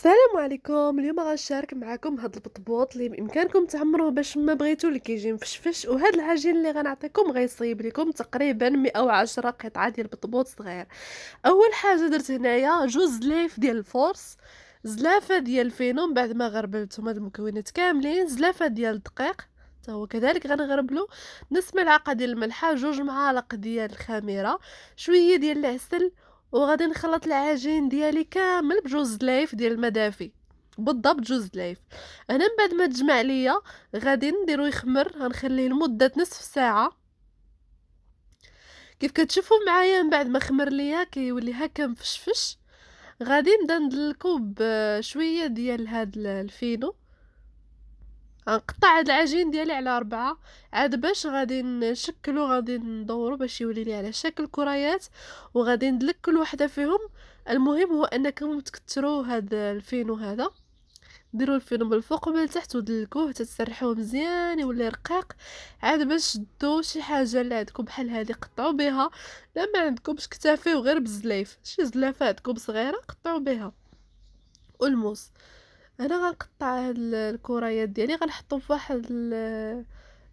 السلام عليكم. اليوم غنشارك معكم هاد البطبوط اللي بامكانكم تعمروه باش ما بغيتو اللي كيجي مفشفش، وهاد العجين اللي غنعطيكم غيصايب لكم تقريبا 110 قطعه ديال البطبوط صغير. اول حاجه درت هنايا جوج زلايف ديال الفورس، زلافه ديال الفينو من بعد ما غربلتهم هاد المكونات كاملين، زلافه ديال الدقيق حتى هو كذلك غنغربلو، نص ملعقه ديال الملحه، جوج معالق ديال الخميره، شويه ديال العسل، وغادي نخلط العجين ديالي كامل بجوج زلايف ديال الماء دافي، بالضبط جوج زلايف. انا من بعد ما تجمع ليا غادي نديرو يخمر، غنخليه لمده نصف ساعه. كيف كتشوفوا معايا من بعد ما خمر ليا كيولي هكا مفشفش، غادي نبدا ندلكو بشويه ديال هاد الفينو. غنقطع هاد العجين ديالي على 4 عاد باش غادي نشكلو، غادي ندورو باش يولي لي على شكل كريات، وغادي ندلك كل وحده فيهم. المهم هو انكم تكثروا هاد الفينو هذا، ديروا الفينو من الفوق ومن التحت ودلكوه حتى تسرحوه مزيان يولي رقيق. عاد باش دو شي حاجه اللي عندكم بحال هذه قطعوا بها، لا ما عندكمش اكتفيو غير بزلايف، شي زلافاتكم صغيره قطعوا بها. والموس، انا غنقطع هاد الكريات ديالي غنحطهم في واحد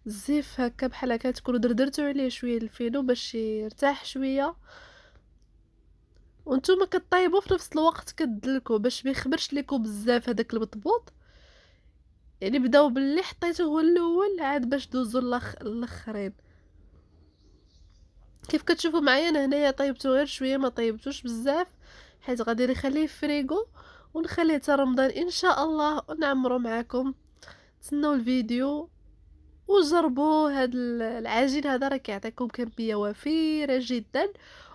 الزيف هكا بحال هكا، تكونوا دردرتو عليه شويه الفينو باش يرتاح شويه، وانتم كطيبوا في نفس الوقت كدلكوا باش ما يخمرش لكم بزاف هذاك البطبوط. يعني بداو باللي حطيته هو الاول عاد باش دوزو الاخرين. كيف كتشوفوا معايا انا هنايا طيبته غير شويه ما طيبتوش بزاف، حيت غادي نخليه في فريغو ونخليه حتى رمضان ان شاء الله ونعمرو معاكم. تسناو الفيديو وجربوا هاد العجين هذا، راه كيعطيكم كميه وفيره جدا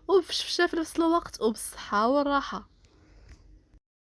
وبشفشه في نفس الوقت وبالصحه والراحه.